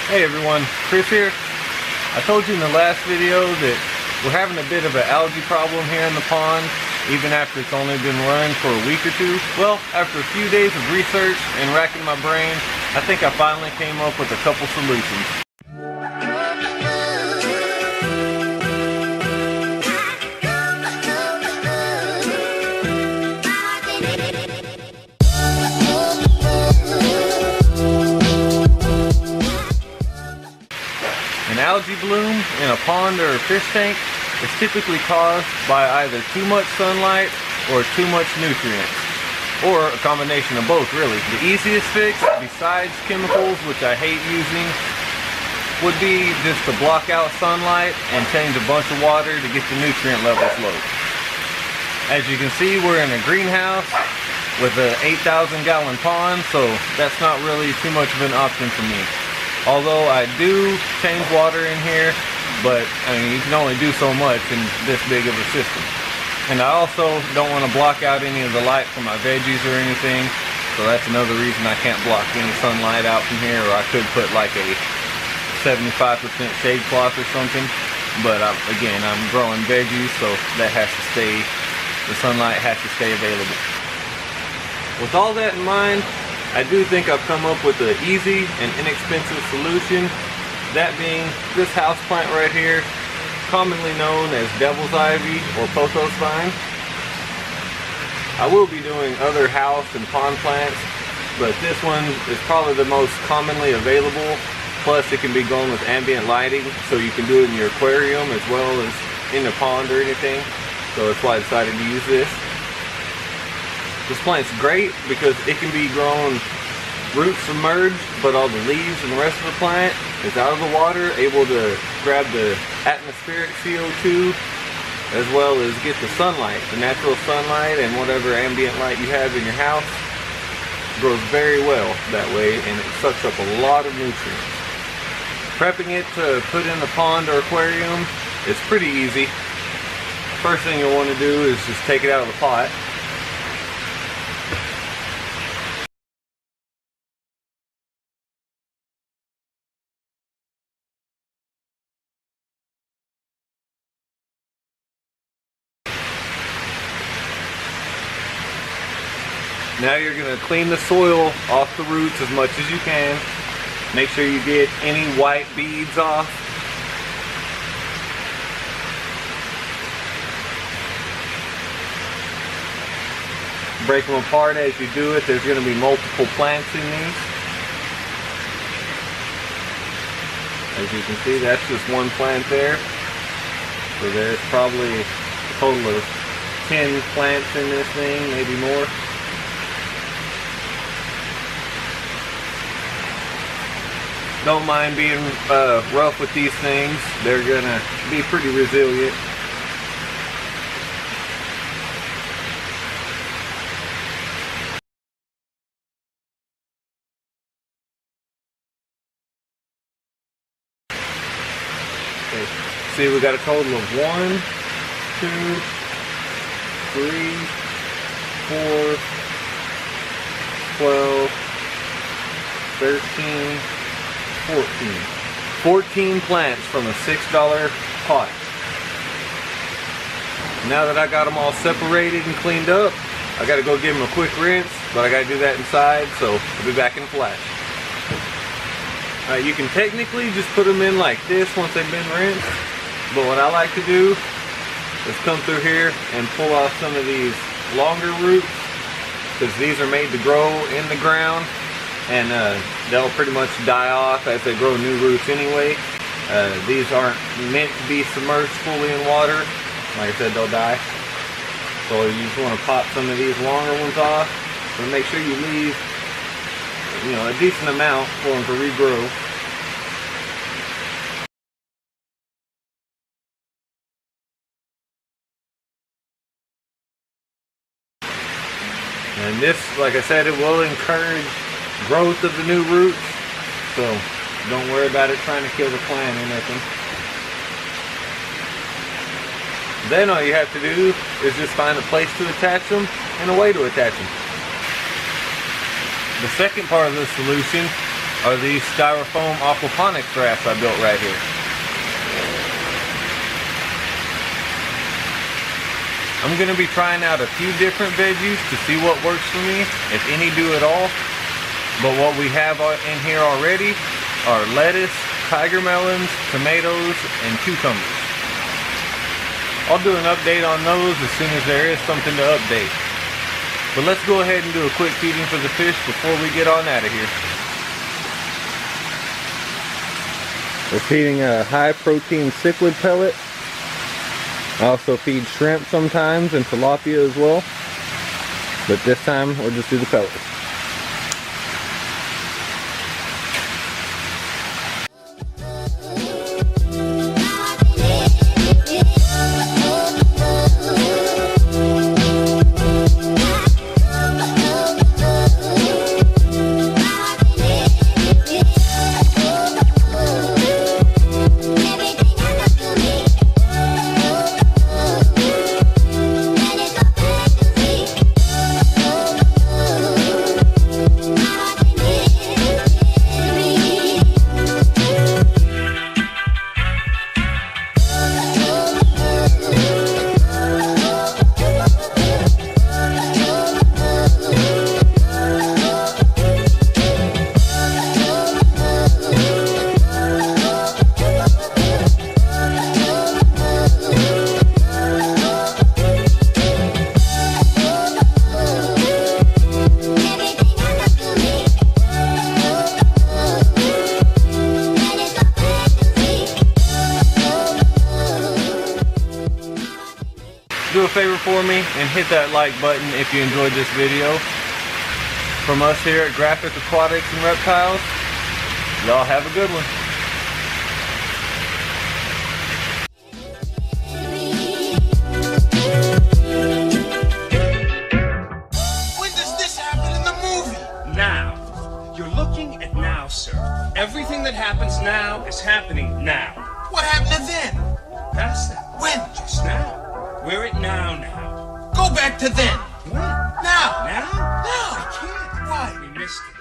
Hey everyone, Chris here. I told you in the last video that we're having a bit of an algae problem here in the pond, even after it's only been running for a week or two. Well, after a few days of research and racking my brain, I think I finally came up with a couple solutions. An algae bloom in a pond or a fish tank is typically caused by either too much sunlight or too much nutrients, or a combination of both really. The easiest fix, besides chemicals, which I hate using, would be just to block out sunlight and change a bunch of water to get the nutrient levels low. As you can see, we're in a greenhouse with an 8,000 gallon pond, so that's not really too much of an option for me. Although I do change water in here, but I mean, you can only do so much in this big of a system. And I also don't want to block out any of the light from my veggies or anything, so that's another reason I can't block any sunlight out from here, or I could put like a 75% shade cloth or something. But again, I'm growing veggies, so that has to stay, the sunlight has to stay available. With all that in mind, I do think I've come up with an easy and inexpensive solution, that being this houseplant right here, commonly known as devil's ivy or pothos vine. I will be doing other house and pond plants, but this one is probably the most commonly available. Plus it can be grown with ambient lighting, so you can do it in your aquarium as well as in a pond or anything. So that's why I decided to use this. This plant's great because it can be grown root submerged, but all the leaves and the rest of the plant is out of the water, able to grab the atmospheric CO2 as well as get the sunlight, the natural sunlight, and whatever ambient light you have in your house. It grows very well that way, and it sucks up a lot of nutrients. Prepping it to put in the pond or aquarium is pretty easy. First thing you'll want to do is just take it out of the pot. Now you're going to clean the soil off the roots as much as you can. Make sure you get any white beads off. Break them apart as you do it. There's going to be multiple plants in these. As you can see, that's just one plant there. So there's probably a total of 10 plants in this thing, maybe more. Don't mind being rough with these things. They're gonna be pretty resilient. Okay. See, we got a total of 1, 2, 3, 4, 12, 13, 14 plants from a $6 pot. Now that I got them all separated and cleaned up, I gotta go give them a quick rinse, but I gotta do that inside, so I'll be back in a flash. You can technically just put them in like this once they've been rinsed, but what I like to do is come through here and pull off some of these longer roots, because these are made to grow in the ground, and they'll pretty much die off as they grow new roots anyway. These aren't meant to be submerged fully in water. Like I said, they'll die. So you just want to pop some of these longer ones off, but make sure you leave, you know, a decent amount for them to regrow. And this, like I said, it will encourage growth of the new roots, so don't worry about it trying to kill the plant or nothing. Then all you have to do is just find a place to attach them and a way to attach them. The second part of the solution are these styrofoam aquaponics rafts I built right here. I'm going to be trying out a few different veggies to see what works for me, if any do at all. But what we have in here already are lettuce, tiger melons, tomatoes, and cucumbers. I'll do an update on those as soon as there is something to update. But let's go ahead and do a quick feeding for the fish before we get on out of here. We're feeding a high protein cichlid pellet. I also feed shrimp sometimes and tilapia as well. But this time we'll just do the pellets. Do a favor for me and hit that like button if you enjoyed this video. From us here at Graphic Aquatics and Reptiles, y'all have a good one. When does this happen in the movie? Now. You're looking at now, sir. Everything that happens now is happening now. What happened to then? Past that. When? Just now. We're at now. Go back to then. When? Now. Now? Now. I can't. Why? We missed it.